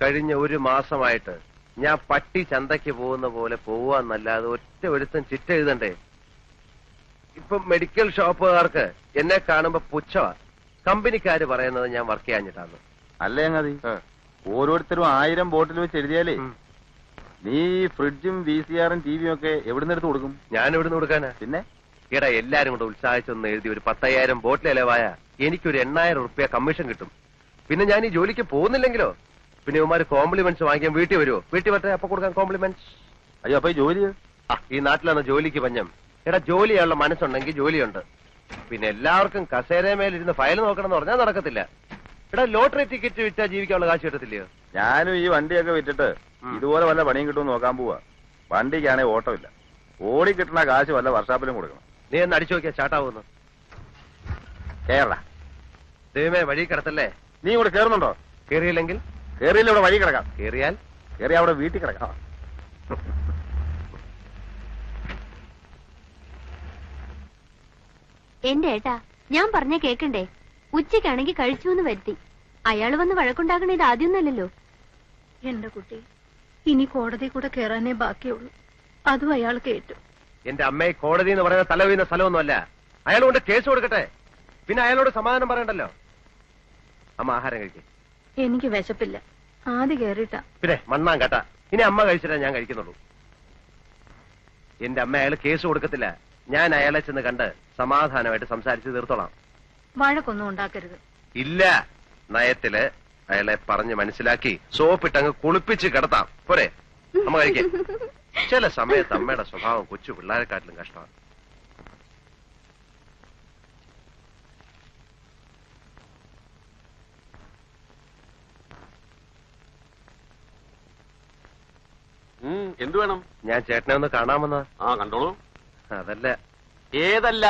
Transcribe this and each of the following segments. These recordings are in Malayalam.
കഴിഞ്ഞ ഒരു മാസമായിട്ട് ഞാൻ പട്ടി ചന്തയ്ക്ക് പോകുന്ന പോലെ പോവാന്നല്ലാതെ ഒറ്റ ഒരുത്തൻ ചിറ്റ എഴുതണ്ടേ. ഇപ്പൊ മെഡിക്കൽ ഷോപ്പുകാർക്ക് എന്നെ കാണുമ്പോ പുച്ഛമാ. കമ്പനിക്കാര് പറയുന്നത് ഞാൻ വർക്ക് ചെയ്യാഞ്ഞിട്ടാണ്. അല്ലേ അങ്ങതി ഓരോരുത്തരും 1000 ബോട്ടിൽ വെച്ച് എഴുതിയാലേ നീ ഫ്രിഡ്ജും VCR-ഉം TV-യും ഒക്കെ എവിടുന്ന് എടുത്ത് കൊടുക്കും? ഞാൻ എവിടുന്ന് കൊടുക്കാനാ? പിന്നെ ഈടാ എല്ലാരും കൂടെ ഉത്സാഹിച്ചൊന്ന് എഴുതി ഒരു 10,000 ബോട്ടിൽ ഇലവായ എനിക്കൊരു 8,000 റുപ്യ കമ്മീഷൻ കിട്ടും. പിന്നെ ഞാൻ ഈ ജോലിക്ക് പോകുന്നില്ലെങ്കിലോ പിന്നെ ഇവന്മാര് കോംപ്ലിമെന്റ്സ് വാങ്ങിക്കാൻ വീട്ടിൽ വരുമോ? വീട്ടിൽ പറ്റേ അപ്പൊ കൊടുക്കാൻ കോംപ്ലിമെന്റ്സ്. അയ്യോ അപ്പൊ ഈ ജോലി ഈ നാട്ടിലാണ് ജോലിക്ക് പഞ്ഞം. എടാ ജോലി ചെയ്യാനുള്ള മനസ്സുണ്ടെങ്കിൽ ജോലിയുണ്ട്. പിന്നെ എല്ലാവർക്കും കസേരമേലിരുന്ന് ഫയൽ നോക്കണം എന്ന് പറഞ്ഞാൽ നടക്കത്തില്ല. എടാ ലോട്ടറി ടിക്കറ്റ് വിറ്റാ ജീവിക്കാനുള്ള കാശ് കിട്ടത്തില്ലയോ? ഞാനും ഈ വണ്ടിയൊക്കെ വിറ്റിട്ട് ഇതുപോലെ വല്ല പണിയും കിട്ടുമെന്ന് നോക്കാൻ പോവാ. വണ്ടിക്കാണെങ്കിൽ ഓട്ടമില്ല. ഓടി കിട്ടുന്ന കാശ് വല്ല വർഷാപ്പിലും കൊടുക്കണം. നീ ഒന്ന് അടിച്ചു നോക്കിയാ ചാട്ടാവുന്നു. കേരള ദൈവമേ വഴി കിടത്തല്ലേ. നീ ഇവിടെ കേറുന്നുണ്ടോ? കേറിയില്ലെങ്കിൽ കേറിയില്ല ഇവിടെ വഴി കിടക്കാം. കേറിയാൽ കേറിയ അവിടെ വീട്ടിൽ കിടക്കാം. എന്റെ ഏട്ടാ ഞാൻ പറഞ്ഞ കേക്കണ്ടേ? ഉച്ചയ്ക്കാണെങ്കിൽ കഴിച്ചു എന്ന് വരുത്തി. അയാള് വന്ന് വഴക്കുണ്ടാക്കണ ഇത് ആദ്യമൊന്നല്ലല്ലോ. എന്റെ കുട്ടി ഇനി കോടതി കൂടെ കേറാനേ ബാക്കിയുള്ളൂ. അതും അയാൾ കേട്ടു. എന്റെ അമ്മയെ കോടതി എന്ന് പറയുന്ന തല വീഴുന്ന സ്ഥലമൊന്നുമല്ല. അയാൾ കൊണ്ട് കേസ് കൊടുക്കട്ടെ. പിന്നെ അയാളോട് സമാധാനം പറയണ്ടല്ലോ. അമ്മ ആഹാരം കഴിക്കേ. എനിക്ക് വിശപ്പില്ല. ആദ്യം കേറിട്ടാ. പിന്നെ മണ്ണാൻ കേട്ടാ. ഇനി അമ്മ കഴിച്ചിട്ടേ ഞാൻ കഴിക്കുന്നുള്ളൂ. എന്റെ അമ്മ അയാൾ കേസ് കൊടുക്കത്തില്ല. ഞാൻ അയാളെ ചെന്ന് കണ്ട് സമാധാനമായിട്ട് സംസാരിച്ച് തീർത്തോളാം. വഴക്കൊന്നും ഉണ്ടാക്കരുത്. ഇല്ല, നയത്തില് അയാളെ പറഞ്ഞ് മനസ്സിലാക്കി സോപ്പിട്ടങ്ങ് കുളിപ്പിച്ച് കിടത്താം. പോരെ? അമ്മ കഴിക്കേ. ചില സമയത്ത് അമ്മയുടെ സ്വഭാവം കൊച്ചു പിള്ളേരെക്കാട്ടിലും കഷ്ടമാണ്. എന്തു വേണം? ഞാൻ ചേട്ടനെ ഒന്ന് കാണാമെന്ന്. കണ്ടോളൂ. അതല്ല. ഏതല്ല?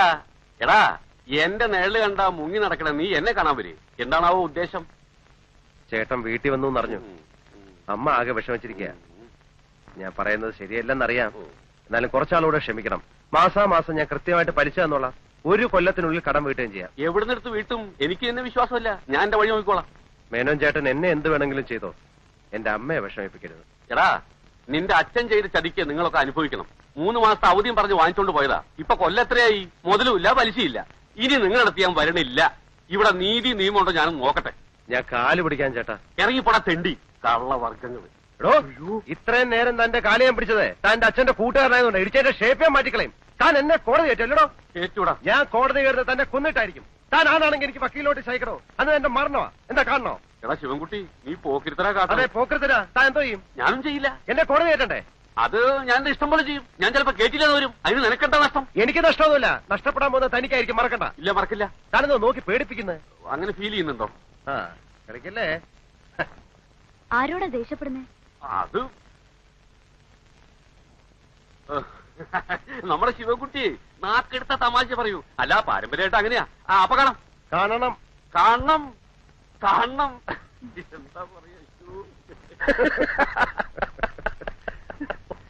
എടാ എന്റെ നിഴല് കണ്ട മുങ്ങി നടക്കണ നീ എന്നെ കാണാൻ വരെ. എന്താണാവോ ഉദ്ദേശം? ചേട്ടൻ വീട്ടിൽ വന്നു എന്നറിഞ്ഞു. അമ്മ ആകെ വിഷമിച്ചിരിക്കുക. ഞാൻ പറയുന്നത് ശരിയല്ലെന്നറിയാം. എന്നാലും കുറച്ചാളൂടെ ക്ഷമിക്കണം. മാസാമാസം ഞാൻ കൃത്യമായിട്ട് പലിശ തന്നോളാം. 1 കൊല്ലത്തിനുള്ളിൽ കടം വീട്ടുകയും ചെയ്യാം. എവിടുന്നെടുത്ത് വീട്ടും? എനിക്ക് എന്നെ വിശ്വാസമില്ല. ഞാൻ എന്റെ വഴി നോക്കിക്കോളാം. മേനോൻ ചേട്ടൻ എന്നെ എന്ത് വേണമെങ്കിലും ചെയ്തോ. എന്റെ അമ്മയെ വിഷമിപ്പിക്കരുത്. എടാ നിന്റെ അച്ഛൻ ചെയ്ത് ചതിക്ക് നിങ്ങളൊക്കെ അനുഭവിക്കണം. 3 മാസത്തെ അവധിയും പറഞ്ഞ് വാങ്ങിച്ചോണ്ട് പോയതാ. ഇപ്പൊ കൊല്ലത്രയായി. മുതലുമില്ല പലിശയില്ല. ഇനി നിങ്ങളടുത്ത് ഞാൻ വരണില്ല. ഇവിടെ നീതി നിയമമുണ്ടോ ഞാനും നോക്കട്ടെ. ഞാൻ കാല് പിടിക്കാൻ ചേട്ടാ. ഇറങ്ങിപ്പോടാ തെണ്ടി കള്ളവർഗങ്ങൾ. എടോ ഇത്രയും നേരം തന്റെ കാല് ഞാൻ പിടിച്ചത് താന്റെ അച്ഛന്റെ കൂട്ടുകാരനായതുകൊണ്ട് ഇടിച്ചതിന്റെ ഷേപ്പേ മാറ്റിക്കളയും. താൻ എന്നെ കോടതി കയറ്റല്ലോ. കേറ്റൂടാ. ഞാൻ കോടതി കയറുന്നത് തന്നെ കൊന്നിട്ടായിരിക്കും. താൻ ആണാണെങ്കിൽ എനിക്ക് വക്കീലോട്ട് സഹിക്കണോ? അന്ന് എന്റെ മരണമാ. എന്താ കാണണോ? എടാ ശിവൻകുട്ടി നീ പോക്കിരുത്തരാ അതെ കാട്ടെ. പോക്കരത്തിനാ. താൻ എന്തോ ചെയ്യും? ഞാനും ചെയ്യില്ല. എന്നെ കോടതി കയറ്റണ്ടേ? അത് ഞാൻ എന്റെ ഇഷ്ടം പോലെ ചെയ്യും. ഞാൻ ചിലപ്പോ കേട്ടില്ലെന്ന് വരും. അതിന് നിനക്കെന്താ നഷ്ടം? എനിക്ക് നഷ്ടമൊന്നുമില്ല. നഷ്ടപ്പെടാൻ പോകുന്ന തനിക്കായിരിക്കും. മറക്കണ്ട. ഇല്ല മറക്കില്ല. താനെന്തോ നോക്കി പേടിപ്പിക്കുന്നത്? അങ്ങനെ ഫീൽ ചെയ്യുന്നുണ്ടോ? കളിക്കല്ലേ. ആരോടാ ദേഷ്യപ്പെടുന്നേ? അത് നമ്മുടെ ശിവൻകുട്ടി നാക്കെടുത്ത തമാശ പറയൂ. അല്ല പാരമ്പര്യമായിട്ട് അങ്ങനെയാ. അപ്പൊ കാണാം. കാണണം. കാണണം. കാണണം. എന്താ പറയാ?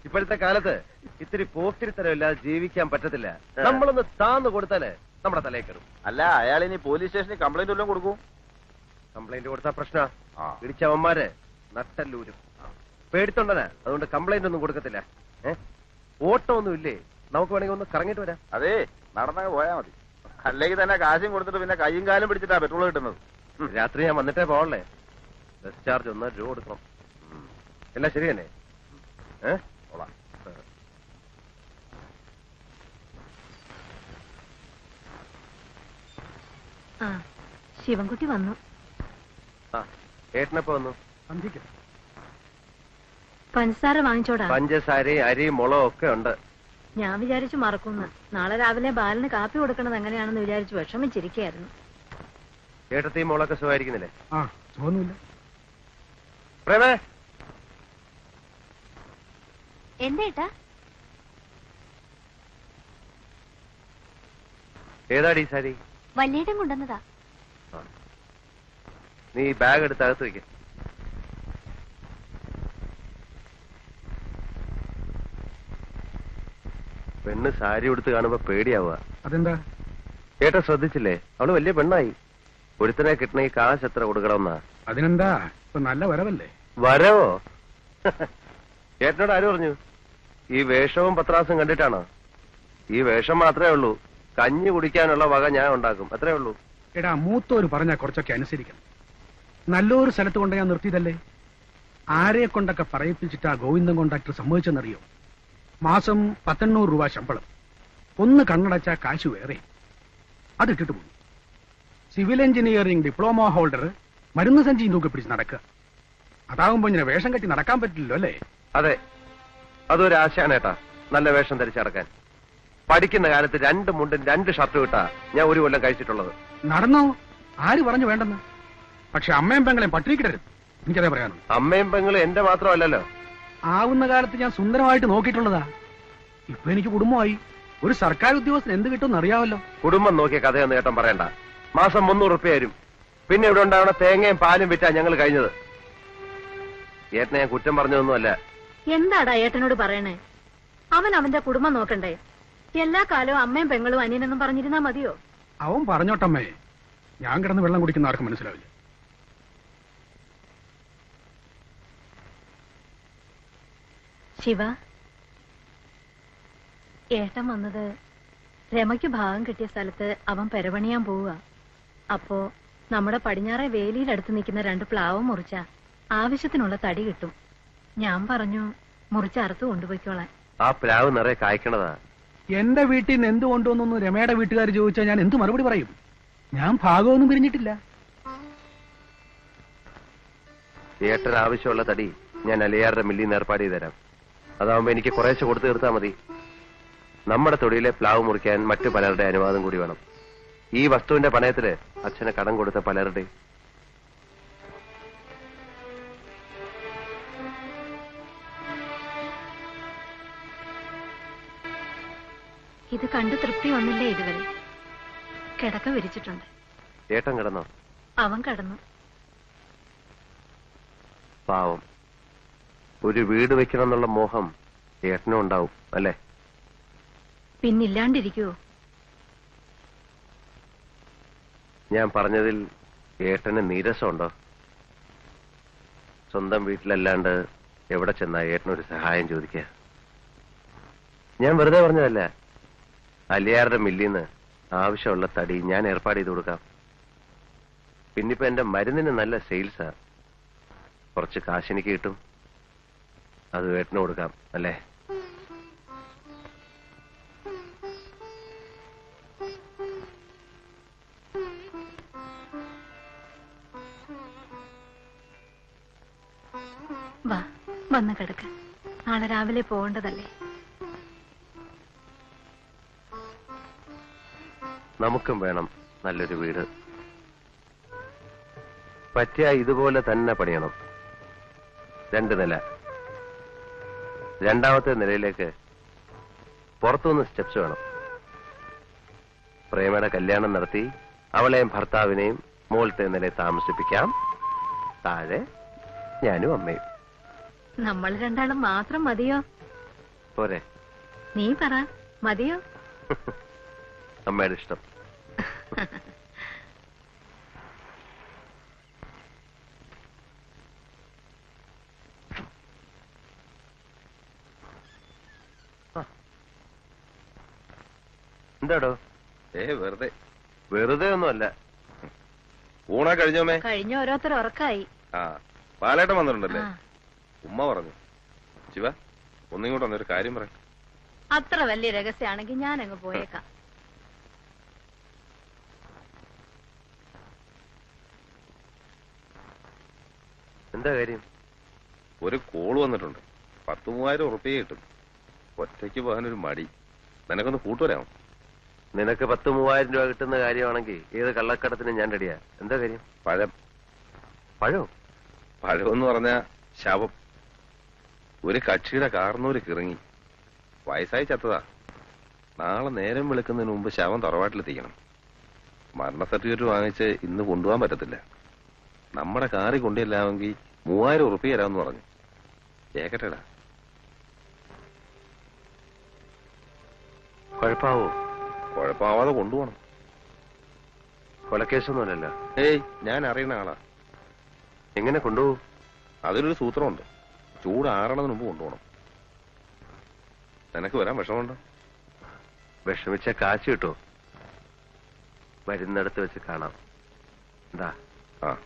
ഇപ്പോഴത്തെ കാലത്ത് ഇത്തിരി പോക്കിരിത്തരമില്ലാതെ ജീവിക്കാൻ പറ്റത്തില്ല. നമ്മളൊന്ന് താന്ന് കൊടുത്താലേ നമ്മുടെ തലയിൽ കയറും. അല്ല അയാൾ ഇനി പോലീസ് സ്റ്റേഷനിൽ കംപ്ലൈന്റ് വല്ലതും കൊടുക്കും? കംപ്ലൈന്റ് കൊടുത്താ പ്രശ്ന. ഇടിച്ചവന്മാര് നട്ടല്ലൂരും. പേടിത്തൊണ്ടനാ. അതുകൊണ്ട് കംപ്ലൈന്റ് ഒന്നും കൊടുക്കത്തില്ല. ഓട്ടം ഒന്നും ഇല്ലേ? നമുക്ക് വേണമെങ്കിൽ ഒന്ന് കറങ്ങിട്ട് വരാം. അതെ നടന്നങ്ങ് പോയാ മതി. അല്ലെങ്കിൽ തന്നെ കാശും കൊടുത്തിട്ട് പിന്നെ കൈയും കാലും പിടിച്ചിട്ടാ പെട്രോൾ കിട്ടുന്നത്. രാത്രി ഞാൻ വന്നിട്ടേ പോകണേ. ബസ് ചാർജ് 1 രൂപ കൊടുക്കണം. എല്ലാം ശരി തന്നെ? ശിവൻകുട്ടി വന്നു. ഏട്ടനപ്പോ വന്നു. പഞ്ചസാര വാങ്ങിച്ചോടാ. പഞ്ചസാരയും അരിയും മുളകും ഒക്കെ ഉണ്ട്. ഞാൻ വിചാരിച്ചു മറക്കുന്നു. നാളെ രാവിലെ ബാലന് കാപ്പി കൊടുക്കണത് എങ്ങനെയാണെന്ന് വിചാരിച്ചു വിഷമിച്ചിരിക്കുകയായിരുന്നു. ഏട്ടത്തെയും മുളകൊക്കെ സുഖമായിരിക്കുന്നില്ലേ? തോന്നില്ല. പ്രേമേ എന്തേട്ടാ? ഏതാടി സാരി? വല്യേട്ടൻ കൊണ്ടുവന്നതാ. നീ ബാഗ് എടുത്ത് അകത്ത് വയ്ക്ക. പെണ്ണ് സാരി ഉടുത്ത് കാണുമ്പോ പേടിയാവുക. അതെന്താ? ഏട്ടാ ശ്രദ്ധിച്ചില്ലേ? അവള് വലിയ പെണ്ണായി. ഒരുത്തനെ കിട്ടണമെങ്കിൽ കാശ് എത്ര കൊടുക്കണമെന്നാ? അതിനെന്താ ഇപ്പൊ നല്ല വരവല്ലേ? വരവോ? ചേട്ടനോട് ആര് പറഞ്ഞു? ഈ വേഷവും പത്രാസും കണ്ടിട്ടാണോ? ഈ വേഷം മാത്രമേ ഉള്ളൂ. കഞ്ഞി കുടിക്കാനുള്ള വക ഞാൻ ഉണ്ടാക്കും, അത്രേ ഉള്ളൂ. എടാ, മൂത്തോര് പറഞ്ഞാൽ കുറച്ചൊക്കെ അനുസരിക്കണം. നല്ലൊരു സ്ഥലത്ത് കൊണ്ട് ഞാൻ നിർത്തിയതല്ലേ. ആരെ കൊണ്ടൊക്കെ പറയിപ്പിച്ചിട്ടാ ഗോവിന്ദൻ കോൺട്രാക്ടർ സമ്മതിച്ചെന്നറിയോ? മാസം 1800 രൂപ ശമ്പളം, ഒന്ന് കണ്ണടച്ചാ കാശ് വേറെ. അതിട്ടിട്ട് പോകും. സിവിൽ എഞ്ചിനീയറിംഗ് ഡിപ്ലോമ ഹോൾഡർ മരുന്ന് സഞ്ചിയും തൂക്കി പിടിച്ച് നടക്കുക. അതാവുമ്പോ ഇങ്ങനെ വേഷം കെട്ടി നടക്കാൻ പറ്റില്ലല്ലോ അല്ലേ? അതെ, അതൊരു ആശയാണ് ഏട്ടാ, നല്ല വേഷം ധരിച്ചടക്കാൻ. പഠിക്കുന്ന കാലത്ത് 2 മുണ്ടും 2 ഷർട്ടും ഇട്ടാ ഞാൻ ഒരു കൊല്ലം കഴിച്ചിട്ടുള്ളത്. നടന്നോ? ആര് പറഞ്ഞു വേണ്ടെന്ന്? പക്ഷെ അമ്മയും പെങ്ങളെയും പട്ടിണിക്കിടരുത്, എനിക്കതേ പറയാനുള്ളൂ. അമ്മയും പെങ്ങളും എന്റെ മാത്രമല്ലല്ലോ. ആവുന്ന കാലത്ത് ഞാൻ സുന്ദരമായിട്ട് നോക്കിയിട്ടുള്ളതാ. ഇപ്പൊ എനിക്ക് കുടുംബമായി. ഒരു സർക്കാർ ഉദ്യോഗസ്ഥന് എന്ത് കിട്ടുമെന്ന് അറിയാമല്ലോ. കുടുംബം നോക്കിയ കഥയൊന്നും ഏട്ടൻ പറയണ്ട. മാസം 300 റുപ്യ തരും. പിന്നെ ഇവിടെ ഉണ്ടാവണ തേങ്ങയും പാലും വിറ്റാ ഞങ്ങൾ കഴിഞ്ഞത്. ഏട്ടനെ ഞാൻ കുറ്റം പറഞ്ഞതൊന്നുമല്ല. എന്താടാ ഏട്ടനോട് പറയണേ? അവൻ അവന്റെ കുടുംബം നോക്കണ്ടേ? എല്ലാ കാലവും അമ്മയും പെങ്ങളും അനിയനെന്നും പറഞ്ഞിരുന്നാ മതിയോ? അവൻ പറഞ്ഞോട്ടമ്മേ, ഞാൻ കിടന്ന് വെള്ളം കുടിക്കുന്ന ആർക്കും മനസ്സിലാവില്ല. ശിവ, ഏട്ടൻ വന്നത് രമയ്ക്ക് ഭാഗം കിട്ടിയ സ്ഥലത്ത് അവൻ പെരപണിയാൻ പോവുക. അപ്പോ നമ്മുടെ പടിഞ്ഞാറെ വേലിയിലടുത്ത് നിൽക്കുന്ന 2 പ്ലാവ് മുറിച്ച ആവശ്യത്തിനുള്ള തടി കിട്ടും. ഞാൻ പറഞ്ഞു മുറിച്ച് അറുത്ത് കൊണ്ടുപോയിക്കോളാൻ. ആ പ്ലാവ് നിറയെ കായ്ക്കണതാ. എന്റെ വീട്ടിൽ നിന്ന് എന്ത് കൊണ്ടുവന്നു രമയുടെ വീട്ടുകാർ ചോദിച്ചാൽ ഞാൻ എന്ത് മറുപടി പറയും? ഞാൻ ഭാഗമൊന്നും പിരിഞ്ഞിട്ടില്ല. ഏട്ടന് ആവശ്യമുള്ള തടി ഞാൻ അലിയാറുടെ മില്ലിൽ നിന്ന് ഏർപ്പാട് ചെയ്ത് തരാം. അതാവുമ്പോ എനിക്ക് കുറേശ്ശെ കൊടുത്തു തീർത്താൽ മതി. നമ്മുടെ തൊടിയിലെ പ്ലാവ് മുറിക്കാൻ മറ്റു പലരുടെ അനുവാദം കൂടി വേണം. ഈ വസ്തുവിന്റെ പണയത്തില് അച്ഛന് കടം കൊടുത്ത പലരുടെ. ഇത് കണ്ടു തൃപ്തി വന്നില്ലേ ഇതുവരെ? കിടക്ക വിരിച്ചിട്ടുണ്ട്. ഏട്ടൻ കിടന്നോ? അവൻ കിടന്നു. പാവം. ഒരു വീട് വെക്കണം എന്നുള്ള മോഹം ഏട്ടനും ഉണ്ടാവും അല്ലേ? പിന്നില്ലാണ്ടിരിക്കുവോ? ഞാൻ പറഞ്ഞതിൽ ഏട്ടന് നീരസമുണ്ടോ? സ്വന്തം വീട്ടിലല്ലാണ്ട് എവിടെ ചെന്നാ ഏട്ടനൊരു സഹായം ചോദിക്കുക? ഞാൻ വെറുതെ പറഞ്ഞതല്ല. അലിയാറുടെ മില്ലിന്ന് ആവശ്യമുള്ള തടി ഞാൻ ഏർപ്പാട് ചെയ്ത് കൊടുക്കാം. പിന്നിപ്പോ എന്റെ മരുന്നിന് നല്ല സെയിൽസാ. കുറച്ച് കാശ് എനിക്ക് കിട്ടും. അത് ഏട്ടന് കൊടുക്കാം അല്ലേ? വാ, വന്ന് കിടക്ക്. നാളെ രാവിലെ പോകേണ്ടതല്ലേ? നമുക്കും വേണം നല്ലൊരു വീട്. പറ്റിയ ഇതുപോലെ തന്നെ പണിയണം. 2 നില. 2ാമത്തെ നിലയിലേക്ക് പുറത്തുനിന്ന് സ്റ്റെപ്സ് വേണം. പ്രേമയുടെ കല്യാണം നടത്തി അവളെയും ഭർത്താവിനെയും മുകളിലത്തെ നിലയിൽ താമസിപ്പിക്കാം. താഴെ ഞാനും അമ്മയും. നമ്മൾ 2 മാത്രം മതിയോ? പോരെ? നീ പറ, മതിയോ? അമ്മയുടെ ഇഷ്ടം. എന്താടോ? വെറുതെ. വെറുതെ ഒന്നുമല്ല. ഊണാ കഴിഞ്ഞോമേ? കഴിഞ്ഞ ഓരോരുത്തർ ഉറക്കായി. ആ, പാലേട്ടൻ വന്നിട്ടുണ്ടല്ലേ? ആ. ഉമ്മ പറഞ്ഞു. ശിവ, ഒന്നിങ്ങോട്ട് വന്നൊരു കാര്യം പറയാം. അത്ര വലിയ രഹസ്യമാണെങ്കിൽ ഞാൻ അങ്ങ് പോയേക്കാം. എന്താ കാര്യം? ഒരു കോള് വന്നിട്ടുണ്ട്. 10,000 ഉറുപ്പിക കിട്ടും. ഒറ്റയ്ക്ക് പോകാനൊരു മടി. നിനക്കൊന്ന് കൂട്ടുവരാമോ? നിനക്ക് 10,000 രൂപ കിട്ടുന്ന കാര്യമാണെങ്കിൽ ഏത് കള്ളക്കടത്തിന് ഞാൻ റെഡിയാ. എന്താ കാര്യം? പഴം. പഴോ? പഴമെന്ന് പറഞ്ഞ ശവം. ഒരു കക്ഷിയുടെ കാർന്നൂര് കിറങ്ങി. വയസ്സായി ചത്തതാ. നാളെ നേരം വെളുക്കുന്നതിന് മുമ്പ് ശവം തറവാട്ടിലെത്തിക്കണം. മരണ സർട്ടിഫിക്കറ്റ് വാങ്ങിച്ച് ഇന്ന് കൊണ്ടുപോകാൻ പറ്റത്തില്ല. നമ്മുടെ കാറി കൊണ്ടില്ലാമെങ്കിൽ 3,000 ഉറുപ്പിക തരാമെന്ന് പറഞ്ഞു. കേക്കട്ടെടാ. കുഴപ്പാവോ? കുഴപ്പമാവാതെ കൊണ്ടുപോകണം. കൊലക്കേസൊന്നുമല്ലല്ലോ. ഏയ്, ഞാൻ അറിയുന്ന ആളാ. എങ്ങനെ കൊണ്ടുപോകും? അതിനൊരു സൂത്രമുണ്ട്. ചൂടാറണതിന് മുമ്പ് കൊണ്ടുപോകണം. നിനക്ക് വരാൻ വിഷമമുണ്ടോ? വിഷമിച്ച കാശ് കിട്ടോ? വരുന്നിടത്ത് വെച്ച് കാണാം. എന്താ? ആ